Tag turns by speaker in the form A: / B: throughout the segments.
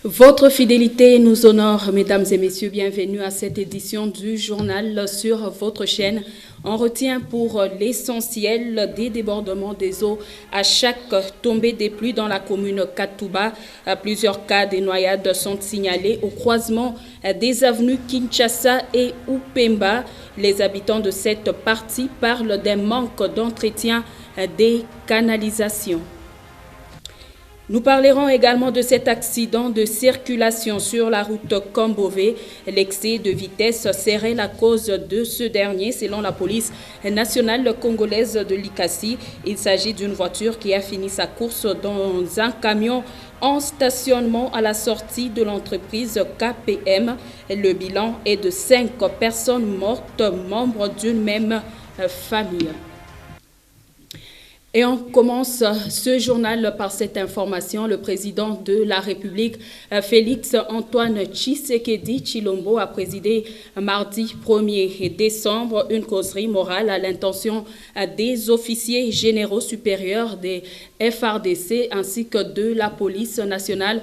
A: Votre fidélité nous honore, mesdames et messieurs. Bienvenue à cette édition du journal sur votre chaîne. On retient pour l'essentiel des débordements des eaux à chaque tombée des pluies dans la commune Katouba. Plusieurs cas de noyades sont signalés au croisement des avenues Kinshasa et Upemba. Les habitants de cette partie parlent d'un manque d'entretien des canalisations. Nous parlerons également de cet accident de circulation sur la route Kambové. L'excès de vitesse serait la cause de ce dernier, selon la police nationale congolaise de l'ICASI. Il s'agit d'une voiture qui a fini sa course dans un camion en stationnement à la sortie de l'entreprise KPM. Le bilan est de 5 personnes mortes, membres d'une même famille. Et on commence ce journal par cette information. Le président de la République, Félix Antoine Tshisekedi Tshilombo, a présidé mardi 1er décembre une causerie morale à l'intention des officiers généraux supérieurs des FARDC ainsi que de la police nationale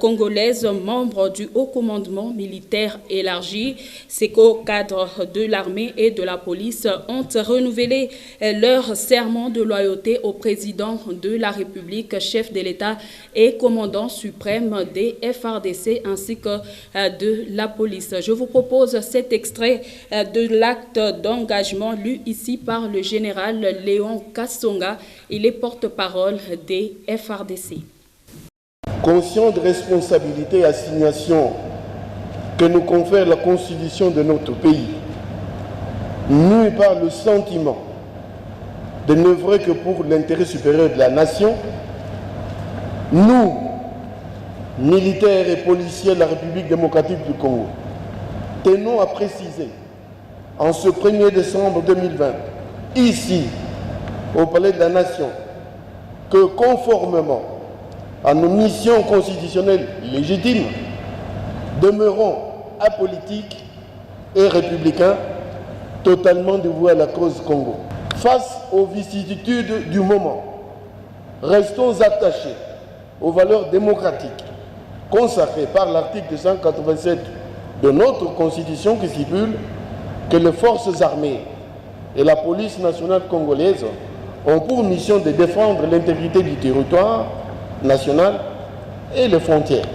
A: congolaise, membres du haut commandement militaire élargi. Ces cadres de l'armée et de la police ont renouvelé leur serment de loyauté au président de la République, chef de l'État et commandant suprême des FARDC ainsi que de la police. Je vous propose cet extrait de l'acte d'engagement lu ici par le général Léon Kassonga. Il est porte-parole des FARDC.
B: Conscient de responsabilités et assignations que nous confère la Constitution de notre pays, mû par le sentiment de n'œuvrer que pour l'intérêt supérieur de la nation, nous, militaires et policiers de la République démocratique du Congo, tenons à préciser en ce 1er décembre 2020, ici, au Palais de la Nation, que conformément à nos missions constitutionnelles légitimes, demeurons apolitiques et républicains, totalement dévoués à la cause Congo. Face aux vicissitudes du moment, restons attachés aux valeurs démocratiques consacrées par l'article 187 de notre Constitution qui stipule que les forces armées et la police nationale congolaise ont pour mission de défendre l'intégrité du territoire national et les frontières.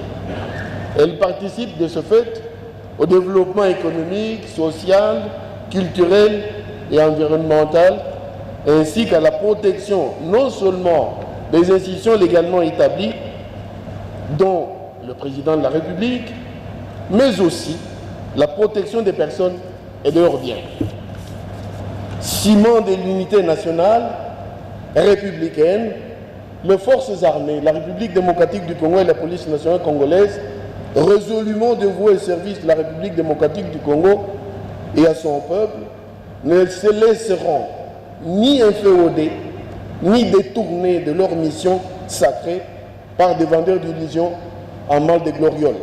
B: Elles participent de ce fait au développement économique, social, culturel et environnemental, ainsi qu'à la protection non seulement des institutions légalement établies, dont le président de la République, mais aussi la protection des personnes et de leurs biens. Ciment de l'unité nationale républicaine, les forces armées, la République démocratique du Congo et la police nationale congolaise, résolument dévouées au service de la République démocratique du Congo et à son peuple, ne se laisseront ni inféoder, ni détourner de leur mission sacrée par des vendeurs d'illusions en mal de glorioles.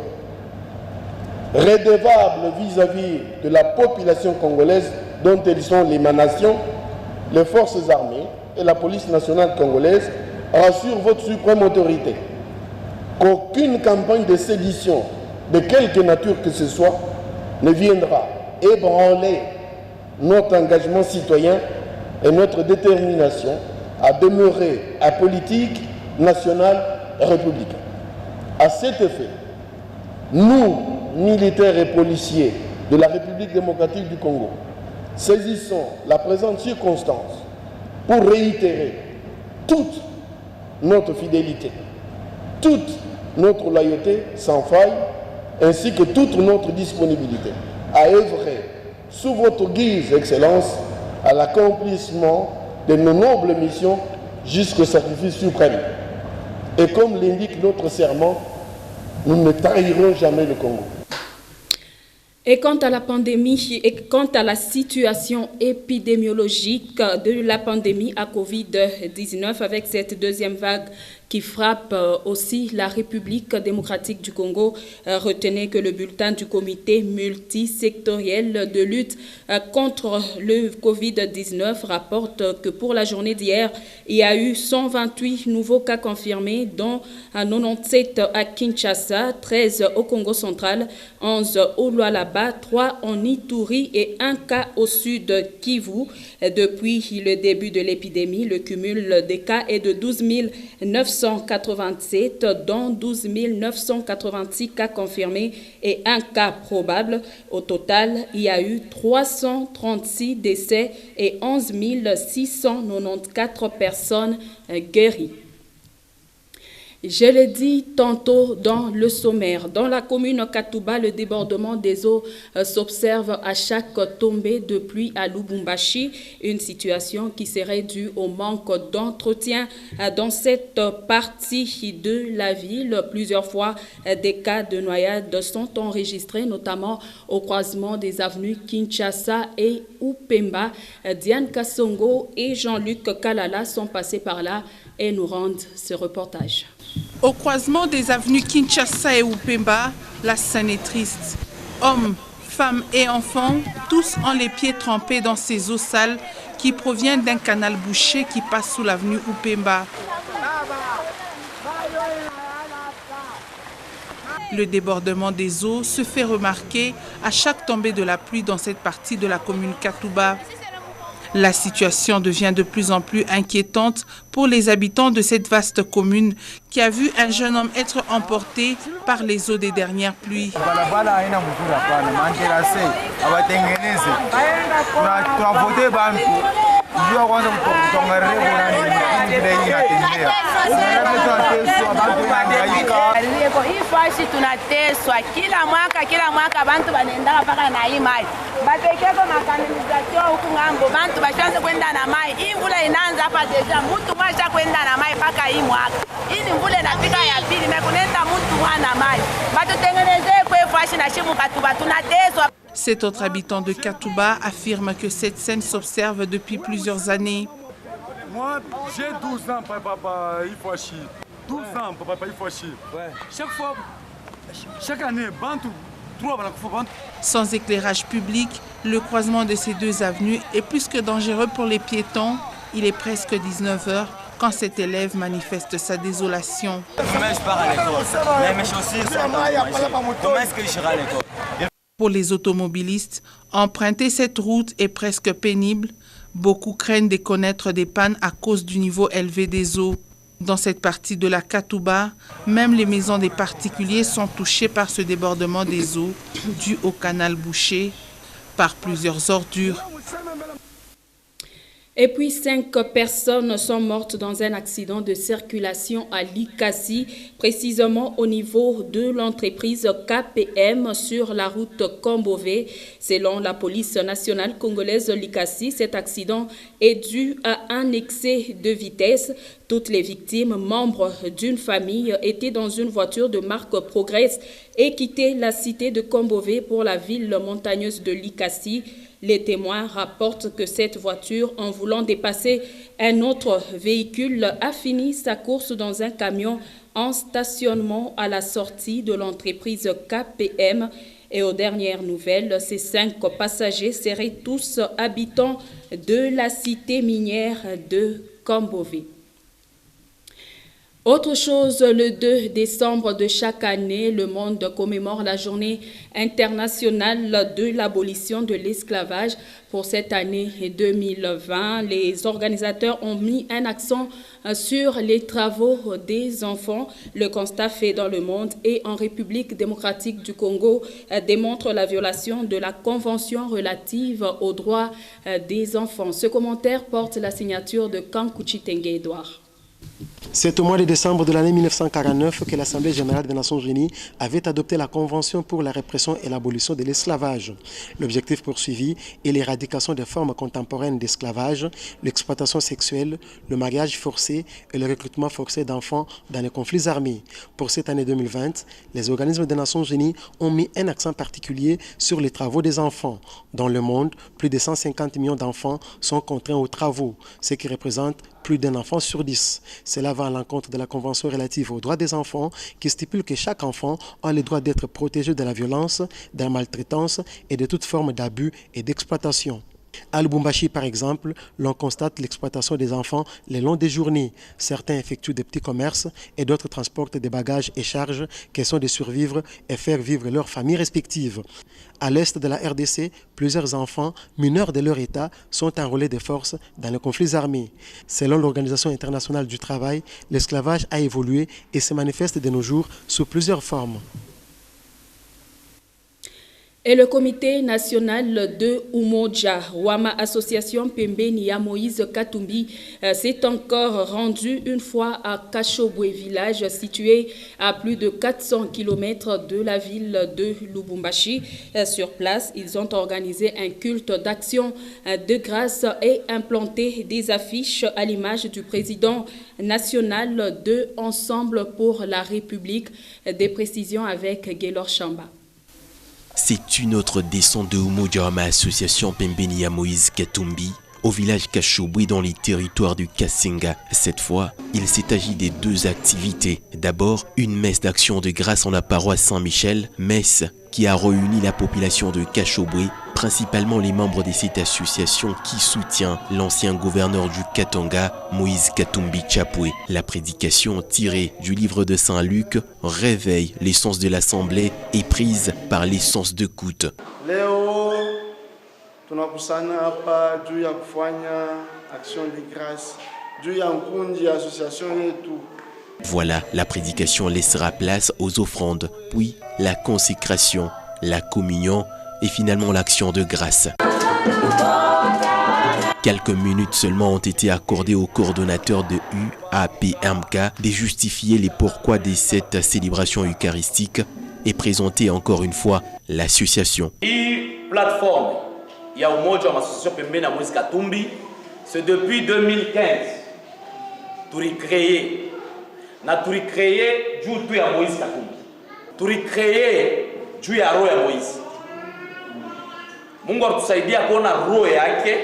B: Redevables vis-à-vis de la population congolaise dont elles sont l'émanation, les forces armées et la police nationale congolaise rassurent votre suprême autorité qu'aucune campagne de sédition, de quelque nature que ce soit, ne viendra ébranler notre engagement citoyen et notre détermination à demeurer apolitique, national et républicain. À cet effet, nous, militaires et policiers de la République démocratique du Congo, saisissons la présente circonstance pour réitérer toute notre fidélité, toute notre loyauté sans faille, ainsi que toute notre disponibilité à œuvrer sous votre guise, Excellence, à l'accomplissement de nos nobles missions jusqu'au sacrifice suprême. Et comme l'indique notre serment, nous ne trahirons jamais le Congo.
A: Et quant à la pandémie et quant à la situation épidémiologique de la pandémie à Covid-19 avec cette deuxième vague qui frappe aussi la République démocratique du Congo, retenez que le bulletin du comité multisectoriel de lutte contre le Covid-19 rapporte que pour la journée d'hier, il y a eu 128 nouveaux cas confirmés, dont 97 à Kinshasa, 13 au Congo central, 11 au Lualaba, 3 en Ituri et 1 cas au sud Kivu. Depuis le début de l'épidémie, le cumul des cas est de 12 987, dont 12 986 cas confirmés et 1 cas probable. Au total, il y a eu 336 décès et 11 694 personnes guéries. Je l'ai dit tantôt dans le sommaire, dans la commune Katouba, le débordement des eaux s'observe à chaque tombée de pluie à Lubumbashi, une situation qui serait due au manque d'entretien dans cette partie de la ville. Plusieurs fois, des cas de noyade sont enregistrés, notamment au croisement des avenues Kinshasa et Upemba. Diane Kassongo et Jean-Luc Kalala sont passés par là et nous rendent ce reportage.
C: Au croisement des avenues Kinshasa et Upemba, la scène est triste. Hommes, femmes et enfants, tous ont les pieds trempés dans ces eaux sales qui proviennent d'un canal bouché qui passe sous l'avenue Upemba. Le débordement des eaux se fait remarquer à chaque tombée de la pluie dans cette partie de la commune Katouba. La situation devient de plus en plus inquiétante pour les habitants de cette vaste commune qui a vu un jeune homme être emporté par les eaux des dernières pluies. Cet autre habitant de Katouba affirme que cette scène s'observe depuis plusieurs années.
D: Moi, j'ai 12 ans, papa, il faut chier. 12 ans, papa, il faut chier. Ouais. Chaque année, Bantou, 3 Bantou.
C: Sans éclairage public, le croisement de ces deux avenues est plus que dangereux pour les piétons. Il est presque 19 h quand cet élève manifeste sa désolation.
E: Comment je pars à l'école? Mes chaussures sont en comment est-ce que je serai à l'école?
C: Pour les automobilistes, emprunter cette route est presque pénible. Beaucoup craignent de connaître des pannes à cause du niveau élevé des eaux. Dans cette partie de la Katouba, même les maisons des particuliers sont touchées par ce débordement des eaux dû au canal bouché par plusieurs ordures.
A: Et puis 5 personnes sont mortes dans un accident de circulation à Likasi, précisément au niveau de l'entreprise KPM sur la route Kombové. Selon la police nationale congolaise Likasi, cet accident est dû à un excès de vitesse. Toutes les victimes, membres d'une famille, étaient dans une voiture de marque Progress et quittaient la cité de Kombové pour la ville montagneuse de Likasi. Les témoins rapportent que cette voiture, en voulant dépasser un autre véhicule, a fini sa course dans un camion en stationnement à la sortie de l'entreprise KPM. Et aux dernières nouvelles, ces 5 passagers seraient tous habitants de la cité minière de Kombové. Autre chose, le 2 décembre de chaque année, le monde commémore la journée internationale de l'abolition de l'esclavage. Pour cette année 2020, les organisateurs ont mis un accent sur les travaux des enfants. Le constat fait dans le monde et en République démocratique du Congo démontre la violation de la Convention relative aux droits des enfants. Ce commentaire porte la signature de Kankuchi Tengue Edouard.
F: C'est au mois de décembre de l'année 1949 que l'Assemblée générale des Nations unies avait adopté la Convention pour la répression et l'abolition de l'esclavage. L'objectif poursuivi est l'éradication des formes contemporaines d'esclavage, l'exploitation sexuelle, le mariage forcé et le recrutement forcé d'enfants dans les conflits armés. Pour cette année 2020, les organismes des Nations unies ont mis un accent particulier sur les travaux des enfants. Dans le monde, plus de 150 millions d'enfants sont contraints aux travaux, ce qui représente plus d'un enfant sur 10. Cela va à l'encontre de la Convention relative aux droits des enfants qui stipule que chaque enfant a le droit d'être protégé de la violence, de la maltraitance et de toute forme d'abus et d'exploitation. À Lubumbashi, par exemple, l'on constate l'exploitation des enfants le long des journées. Certains effectuent des petits commerces et d'autres transportent des bagages et charges question de survivre et faire vivre leurs familles respectives. À l'est de la RDC, plusieurs enfants mineurs de leur état sont enrôlés de force dans les conflits armés. Selon l'Organisation internationale du travail, l'esclavage a évolué et se manifeste de nos jours sous plusieurs formes.
A: Et le comité national de Umoja, Wama Association Pembeni ya Moïse Katumbi, s'est encore rendu une fois à Kashobwe village situé à plus de 400 km de la ville de Lubumbashi. Sur place, ils ont organisé un culte d'action de grâce et implanté des affiches à l'image du président national de Ensemble pour la République. Des précisions avec Gaylor Chamba.
G: C'est une autre descente de Umoja Wama Association Pembeni ya Moïse Katumbi au village Kashobwe dans les territoires du Kasenga. Cette fois, il s'est agi de deux activités. D'abord, une messe d'action de grâce en la paroisse Saint-Michel, messe qui a réuni la population de Kashobwe, principalement les membres de cette association qui soutient l'ancien gouverneur du Katanga, Moïse Katumbi Chapwe. La prédication tirée du livre de Saint-Luc réveille l'essence de l'Assemblée et prise par l'essence de écoute.
H: Leo tunakusana hapa juu ya kufanya action de grâce juu ya nkundi ya association yetu.
G: Voilà, la prédication laissera place aux offrandes, puis la consécration, la communion et finalement l'action de grâce. Quelques minutes seulement ont été accordées au coordonnateur de UAPMK de justifier les pourquoi de cette célébration eucharistique et présenter encore une fois l'association.
I: La plateforme, il y a Umoja Wama Association Pembeni ya Moïse Katumbi, c'est depuis 2015 pour y créer. Na tulicréé juu ya Moïse Katumbi. Tulicréé juu ya roho ya Moïse. Mungu atusaidia kuona roho yake,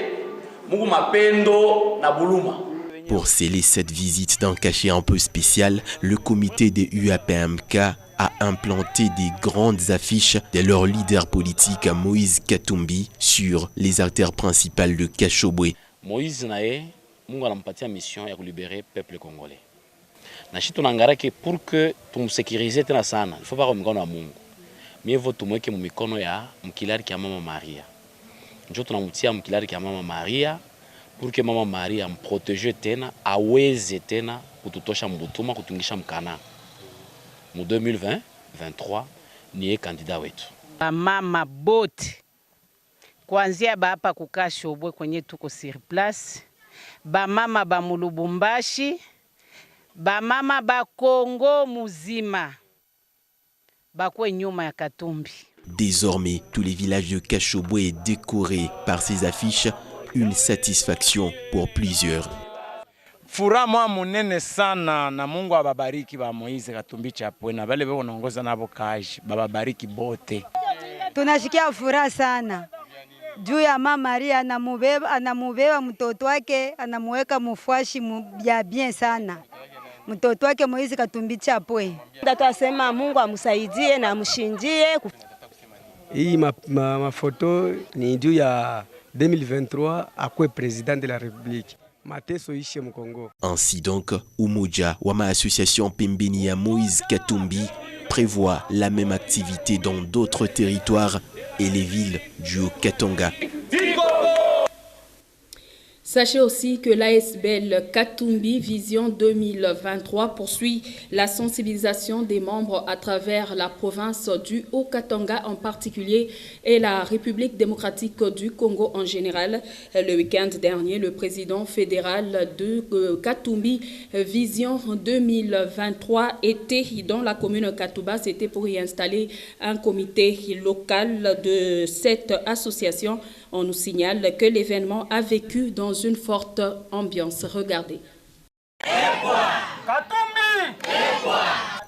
I: Mungu mapendo na buluma.
G: Pour sceller cette visite d'un cachet un peu spécial, le comité de UAPMK a implanté des grandes affiches de leur leader politique Moïse Katumbi sur les artères principales de Kashobwe.
J: Moïse nae, Mungu anampatia mission ya libérer peuple congolais. Na shi tunangaraki pour que tumsekirize tena sana, il faut pas mikono ya Mungu. Mievo tumweke mikono ya mkilari kia Mama Maria. Njo tunamtia mkilari kia Mama Maria pour que Mama Maria mprotege tena, aweze tena kututosha mbutuma kutungisha mkana. Mu 2020, 23 niye kandida wetu.
K: Mama bote kuanzia hapa kukashobwe kwenye tuko sur place. Ba mama ba Mulubumbashi, ba mama ba Kongo muzima bakwe nyuma ya Katumbi.
G: Désormais, tous les villages de Kashobwe est décoré par ces affiches, une satisfaction pour plusieurs.
L: Furaha munene sana na Mungu ababariki ba Moïse Katumbi Chapwe na wale wanaongoza nabo kazi, babariki bote.
M: Tunashikia furaha sana juu ya Mama Maria anamubeba mtoto wake, anamuweka mfuashi ya bien sana. Mtoto wake Moïse Katumbi Chapwe.
N: Tunasema Mungu amsaidie na amshinjie.
O: Hii mafoto ni juu ya 2023 akwe président de la République.
G: Ainsi donc, Umoja Wama Association Pembeni ya Moïse Katumbi prévoit la même activité dans d'autres territoires et les villes du Haut-Katanga.
A: Sachez aussi que l'ASBL Katumbi Vision 2023 poursuit la sensibilisation des membres à travers la province du Haut-Katanga en particulier et la République démocratique du Congo en général. Le week-end dernier, le président fédéral de Katumbi Vision 2023 était dans la commune Katouba. C'était pour y installer un comité local de cette association. On nous signale que l'événement a vécu dans une forte ambiance. Regardez.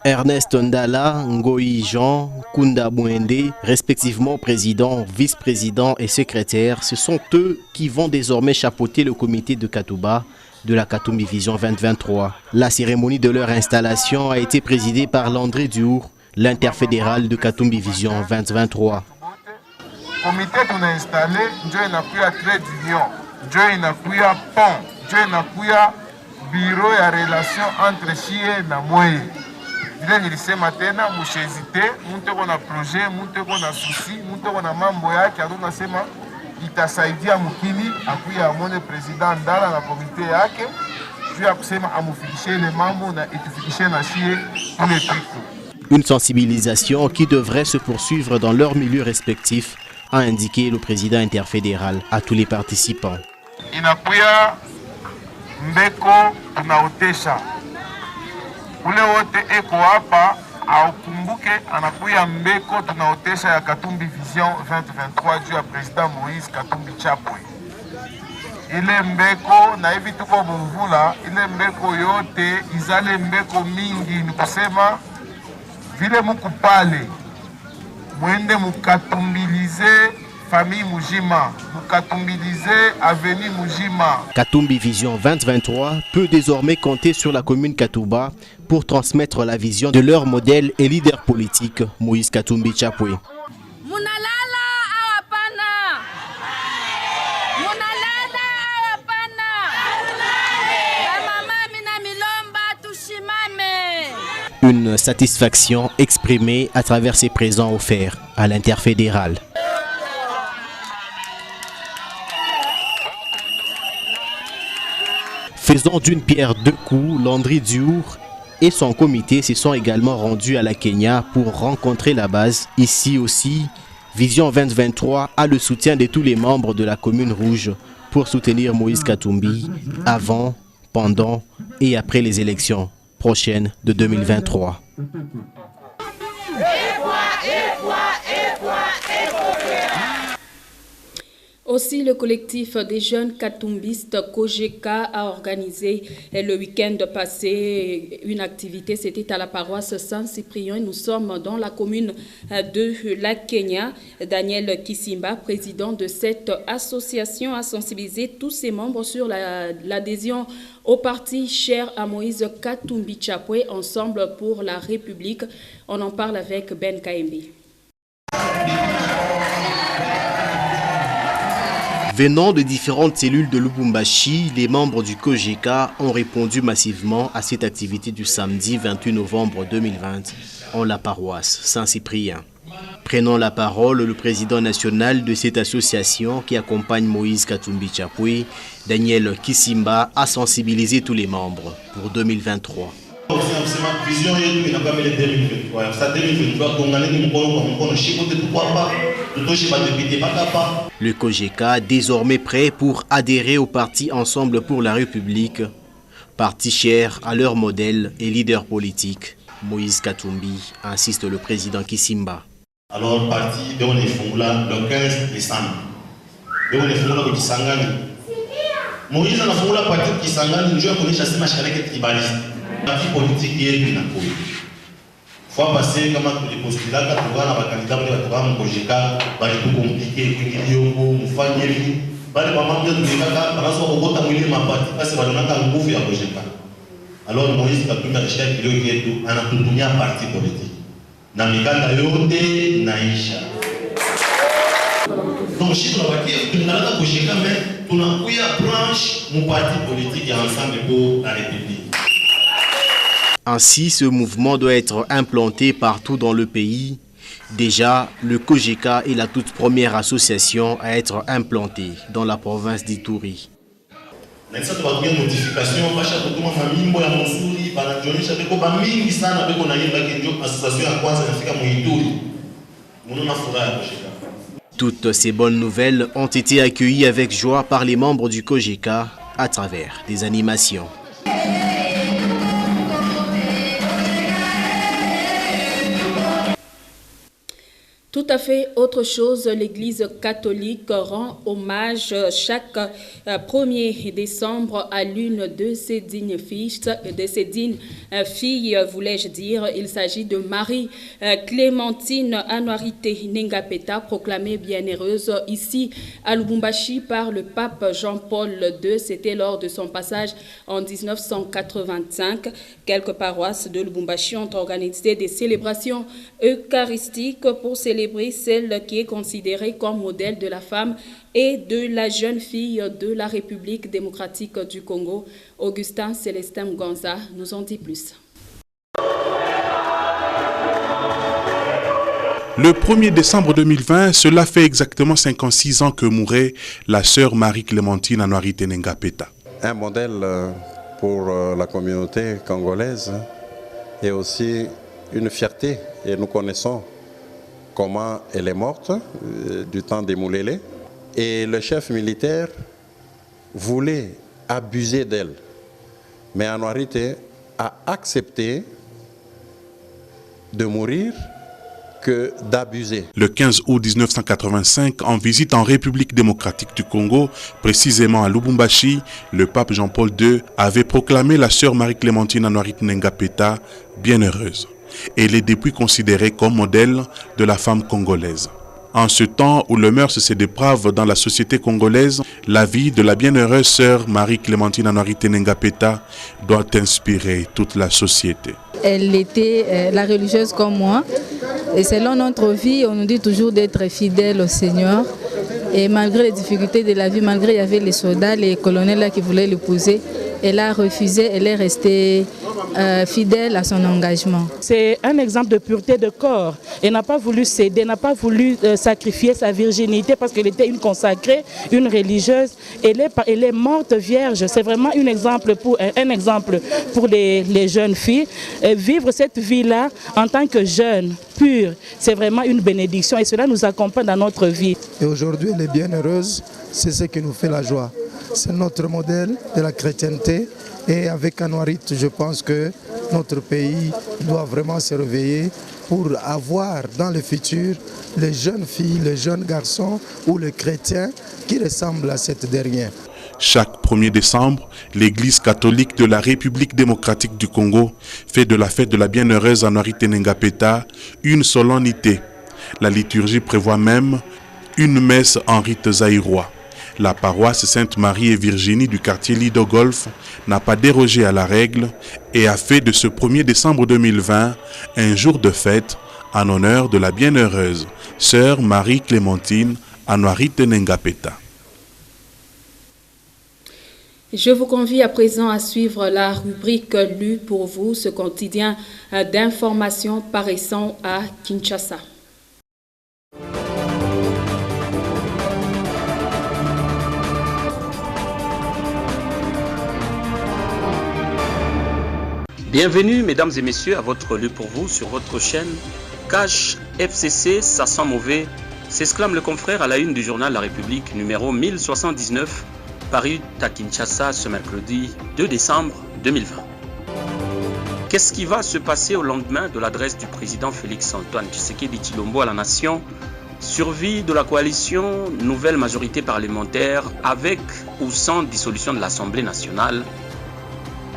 G: Ernest Ndala, Ngoyi Jean, Kunda Bouende, respectivement président, vice-président et secrétaire, ce sont eux qui vont désormais chapeauter le comité de Katouba de la Katumbi Vision 2023. La cérémonie de leur installation a été présidée par Landry Diour, l'interfédéral de Katumbi Vision 2023.
P: Comité qu'on a installé, Dieu n'a plus à trait d'union, Dieu n'a plus à pont, Dieu n'a plus à bureau et relation entre Chie et Namoye. Il ce matin, nous hésité, nous avons un projet, nous avons un souci, nous avons un membre qui a donné sema, il t'a saisi à Moukini, appuyé à mon président dans la comité yake, puis après à mouficher les membres et mouficher na Chie tous les trucs.
G: Une sensibilisation qui devrait se poursuivre dans leurs milieux respectifs, a indiqué le président interfédéral à tous les participants.
P: Inakuya mbeko tunaotesha ule wote eko hapa aukumbuke anakuya mbeko tunaotesha ya Katumbi Vision 2023 juu ya président Moïse Katumbi Chapwe. Ile mbeko na hivi tuko mvula, ile mbeko yote izale mbeko mingi, ni kusema vile muku pale mwende mukatumbilize famille Mujima, mukatumbilize avenue Mujima.
G: Katumbi Vision 2023 peut désormais compter sur la commune Katouba pour transmettre la vision de leur modèle et leader politique, Moïse Katumbi Chapwe. Une satisfaction exprimée à travers ces présents offerts à l'interfédéral. Faisant d'une pierre deux coups, Landry Diour et son comité se sont également rendus à la Kenya pour rencontrer la base. Ici aussi, Vision 2023 a le soutien de tous les membres de la commune rouge pour soutenir Moïse Katumbi avant, pendant et après les élections prochaine de 2023.
A: Aussi, le collectif des jeunes katumbistes Kojeka a organisé le week-end passé une activité. C'était à la paroisse Saint-Cyprien. Nous sommes dans la commune de la Kenya. Daniel Kisimba, président de cette association, a sensibilisé tous ses membres sur l'adhésion au parti cher à Moïse Katumbi Chapwe, Ensemble pour la République. On en parle avec Ben Kaembi.
G: Venant de différentes cellules de Lubumbashi, les membres du Kojeka ont répondu massivement à cette activité du samedi 28 novembre 2020 en la paroisse Saint-Cyprien. Prenant la parole, le président national de cette association qui accompagne Moïse Katumbi Chapwe, Daniel Kisimba, a sensibilisé tous les membres pour 2023. Le Kojeka, désormais prêt pour adhérer au parti Ensemble pour la République, parti cher à leur modèle et leader politique, Moïse Katumbi, insiste le président Kisimba.
Q: Alors, parti de Onefungula le 15 décembre. De Onefungula au Kisangani. Moïse a la parti Kisangani, nous avons chassé ma charrette qui balise. Parti politique qui est bien appuyé. Fois passé, comme les postulats, quand on va à la candidat de la Kojeka, va être tout compliqué, il y a un famille. Alors, Moïse a pu acheter un parti politique. Na mikanda yote naisha. Donc si on va dire tunalala Kojeka mais tunakuya branche mu parti politique ya Ensemble pour la République.
G: Ainsi, ce mouvement doit être implanté partout dans le pays. Déjà, le Kojeka est la toute première association à être implantée dans la province d'Ituri.
Q: naisa tubatumia notification basha kutuma mamimbo ya mzuri banajionyesha beko bamingi sana beko na yimba kinjo association ya kwanza inafika muituri munona furaha kushika.
R: Toutes ces bonnes nouvelles ont été accueillies avec joie par les membres du COJECA à travers des animations.
A: Tout à fait autre chose, l'Église catholique rend hommage chaque 1er décembre à l'une de ses dignes filles, voulais-je dire. Il s'agit de Marie Clémentine Anouarité Nengapeta, proclamée bienheureuse ici à Lubumbashi par le pape Jean-Paul II. C'était lors de son passage en 1985. Quelques paroisses de Lubumbashi ont organisé des célébrations eucharistiques pour célébrer celle qui est considérée comme modèle de la femme et de la jeune fille de la République démocratique du Congo. Augustin Célestin Mganza nous en dit plus.
S: Le 1er décembre 2020, cela fait exactement 56 ans que mourait la sœur Marie Clémentine Anouarité Nengapeta.
T: Un modèle pour la communauté congolaise et aussi une fierté, et nous connaissons comment elle est morte du temps des Moulélé. Et le chef militaire voulait abuser d'elle. Mais Anouarité a accepté de mourir que d'abuser.
S: Le 15 août 1985, en visite en République démocratique du Congo, précisément à Lubumbashi, le pape Jean-Paul II avait proclamé la sœur Marie-Clémentine Anouarité Nengapeta bienheureuse. Elle est depuis considérée comme modèle de la femme congolaise. En ce temps où le mœurs se déprave dans la société congolaise, la vie de la bienheureuse sœur Marie-Clémentine Anouarité Nengapeta doit inspirer toute la société.
U: Elle était la religieuse comme moi. Et selon notre vie, on nous dit toujours d'être fidèle au Seigneur. Et malgré les difficultés de la vie, malgré il y avait les soldats, les colonels là qui voulaient l'épouser, elle a refusé, elle est restée fidèle à son engagement.
V: C'est un exemple de pureté de corps. Elle n'a pas voulu céder, n'a pas voulu sacrifier sa virginité parce qu'elle était une consacrée, une religieuse. Elle est morte vierge. C'est vraiment un exemple pour les jeunes filles. Vivre cette vie-là en tant que jeune, pure, c'est vraiment une bénédiction et cela nous accompagne dans notre vie.
W: Et aujourd'hui, elle est bienheureuse, c'est ce qui nous fait la joie. C'est notre modèle de la chrétienté et avec Anouarité, je pense que notre pays doit vraiment se réveiller pour avoir dans le futur les jeunes filles, les jeunes garçons ou les chrétiens qui ressemblent à cette dernière.
S: Chaque 1er décembre, l'Église catholique de la République démocratique du Congo fait de la fête de la bienheureuse Anouarité Nengapeta une solennité. La liturgie prévoit même une messe en rite zaïrois. La paroisse Sainte-Marie et Virginie du quartier Lido-Golf n'a pas dérogé à la règle et a fait de ce 1er décembre 2020 un jour de fête en honneur de la bienheureuse sœur Marie-Clémentine Anouarité Nengapeta.
A: Je vous convie à présent à suivre la rubrique lue pour vous, ce quotidien d'information paraissant à Kinshasa.
X: Bienvenue mesdames et messieurs à votre lu pour vous sur votre chaîne Cash FCC, ça sent mauvais, s'exclame le confrère à la une du journal La République numéro 1079 paru à Kinshasa ce mercredi 2 décembre 2020. Qu'est-ce qui va se passer au lendemain de l'adresse du président Félix-Antoine Tshisekedi Tshilombo à la nation? Survie de la coalition, nouvelle majorité parlementaire avec ou sans dissolution de l'Assemblée nationale.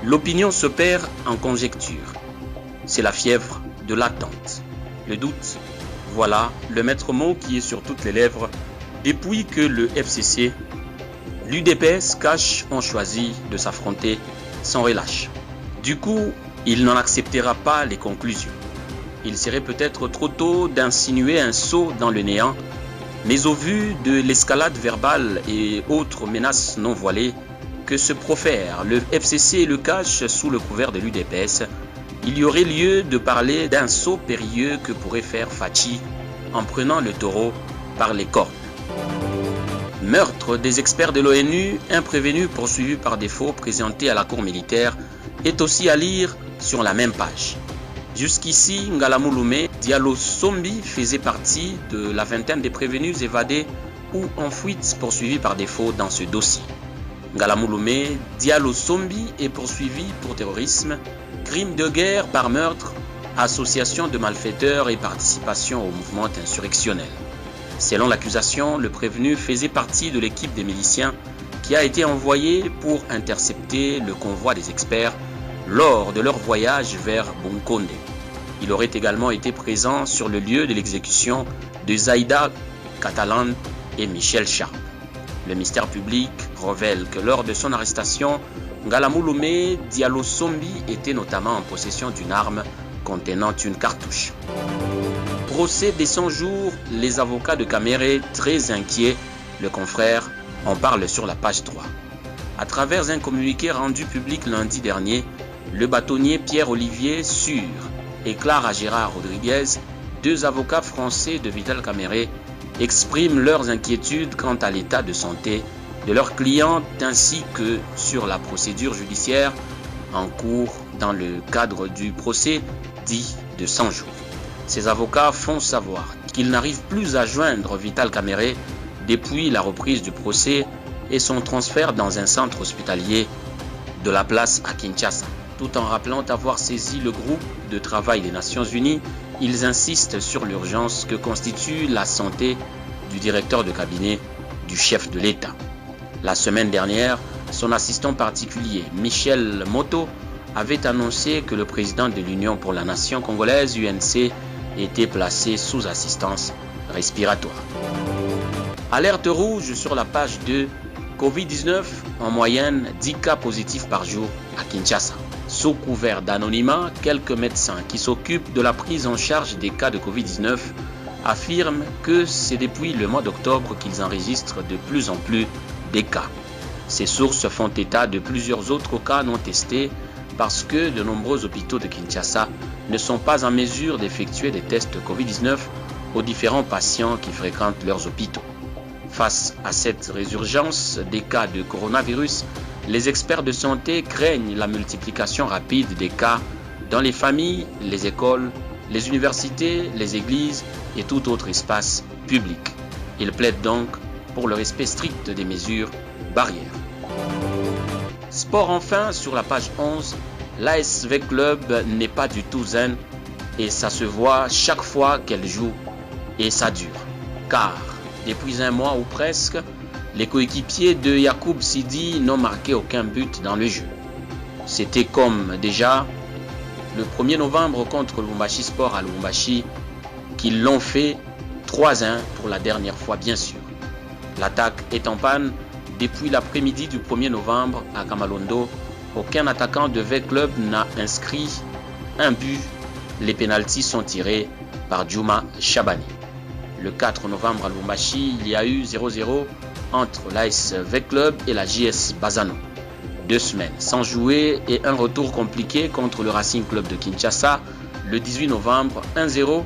X: L'opinion se perd en conjecture. C'est la fièvre de l'attente. Le doute, voilà le maître mot qui est sur toutes les lèvres depuis que le FCC, l'UDPS, Cash ont choisi de s'affronter sans relâche. Du coup, il n'en acceptera pas les conclusions. Il serait peut-être trop tôt d'insinuer un saut dans le néant, mais au vu de l'escalade verbale et autres menaces non voilées que se profèrent le FCC et le Cash sous le couvert de l'UDPS, il y aurait lieu de parler d'un saut périlleux que pourrait faire Fachi en prenant le taureau par les cornes. Meurtre des experts de l'ONU, un prévenu poursuivi par défaut présenté à la cour militaire, est aussi à lire sur la même page. Jusqu'ici, Ngalamouloumé Diallo Sombi faisait partie de la vingtaine des prévenus évadés ou en fuite poursuivis par défaut dans ce dossier. Ngalamouloumé Diallo Sombi est poursuivi pour terrorisme, crime de guerre par meurtre, association de malfaiteurs et participation au mouvement insurrectionnel. Selon l'accusation, le prévenu faisait partie de l'équipe des miliciens qui a été envoyée pour intercepter le convoi des experts lors de leur voyage vers Bunkonde. Il aurait également été présent sur le lieu de l'exécution de Zaïda Catalan et Michel Sharp. Le mystère public révèle que lors de son arrestation, Ngalamouloumé Diallo Sombi était notamment en possession d'une arme contenant une cartouche. Procès des 100 jours, les avocats de Caméré très inquiets, le confrère en parle sur la page 3. À travers un communiqué rendu public lundi dernier, le bâtonnier Pierre-Olivier Sûr et Clara Gérard Rodriguez, deux avocats français de Vital Caméré, expriment leurs inquiétudes quant à l'état de santé de leurs clients ainsi que sur la procédure judiciaire en cours dans le cadre du procès dit de 100 jours. Ces avocats font savoir qu'ils n'arrivent plus à joindre Vital Caméré depuis la reprise du procès et son transfert dans un centre hospitalier de la place à Kinshasa. Tout en rappelant avoir saisi le groupe de travail des Nations Unies, ils insistent sur l'urgence que constitue la santé du directeur de cabinet du chef de l'État. La semaine dernière, son assistant particulier, Michel Moto, avait annoncé que le président de l'Union pour la Nation congolaise, UNC, était placé sous assistance respiratoire. Alerte rouge sur la page 2, Covid-19, en moyenne 10 cas positifs par jour à Kinshasa. Sous couvert d'anonymat, quelques médecins qui s'occupent de la prise en charge des cas de Covid-19 affirment que c'est depuis le mois d'octobre qu'ils enregistrent de plus en plus des cas. Ces sources font état de plusieurs autres cas non testés parce que de nombreux hôpitaux de Kinshasa ne sont pas en mesure d'effectuer des tests Covid-19 aux différents patients qui fréquentent leurs hôpitaux. Face à cette résurgence des cas de coronavirus, les experts de santé craignent la multiplication rapide des cas dans les familles, les écoles, les universités, les églises et tout autre espace public. Ils plaident donc pour le respect strict des mesures barrières. Sport enfin, sur la page 11, l'ASV Club n'est pas du tout zen et ça se voit chaque fois qu'elle joue et ça dure. Car depuis un mois ou presque, les coéquipiers de Yacoub Sidi n'ont marqué aucun but dans le jeu. C'était comme déjà le 1er novembre contre Lubumbashi Sport à Lubumbashi qu'ils l'ont fait 3-1 pour la dernière fois bien sûr. L'attaque est en panne depuis l'après-midi du 1er novembre à Kamalondo. Aucun attaquant de V-Club n'a inscrit un but. Les pénaltys sont tirés par Djouma Chabani. Le 4 novembre à Lubumbashi, il y a eu 0-0 entre l'AS V-Club et la JS Bazano. 2 semaines sans jouer et un retour compliqué contre le Racing Club de Kinshasa le 18 novembre 1-0.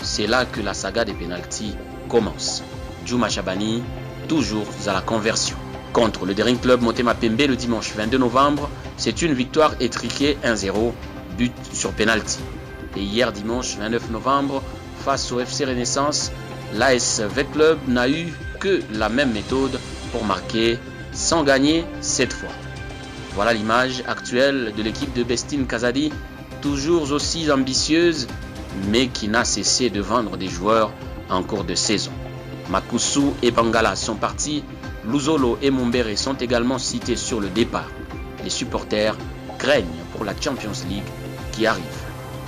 X: C'est là que la saga des pénaltys commence. Djouma Chabani, toujours à la conversion. Contre le Daring Club Motema Pembe le dimanche 22 novembre, c'est une victoire étriquée 1-0, but sur pénalty. Et hier dimanche 29 novembre, face au FC Renaissance, l'AS V-Club n'a eu que la même méthode pour marquer sans gagner cette fois. Voilà l'image actuelle de l'équipe de Bestine Kazadi, toujours aussi ambitieuse, mais qui n'a cessé de vendre des joueurs en cours de saison. Makusu et Bangala sont partis, Luzolo et Mumbere sont également cités sur le départ. Les supporters craignent pour la Champions League qui arrive.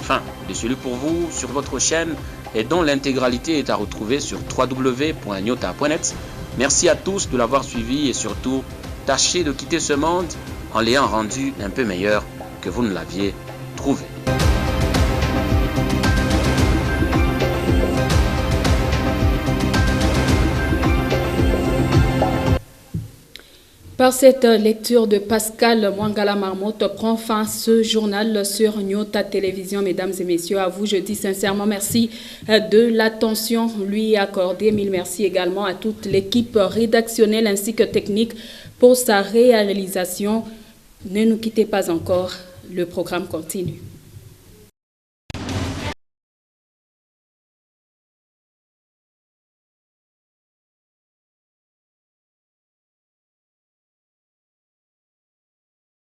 X: Fin de celui pour vous sur votre chaîne et dont l'intégralité est à retrouver sur www.nyota.net. Merci à tous de l'avoir suivi et surtout, tâchez de quitter ce monde en l'ayant rendu un peu meilleur que vous ne l'aviez trouvé.
A: Par cette lecture de Pascal Mwangala Marmotte prend fin ce journal sur Nyota Télévision. Mesdames et messieurs, à vous, je dis sincèrement merci de l'attention lui accordée. Mille merci également à toute l'équipe rédactionnelle ainsi que technique pour sa réalisation. Ne nous quittez pas encore, le programme continue.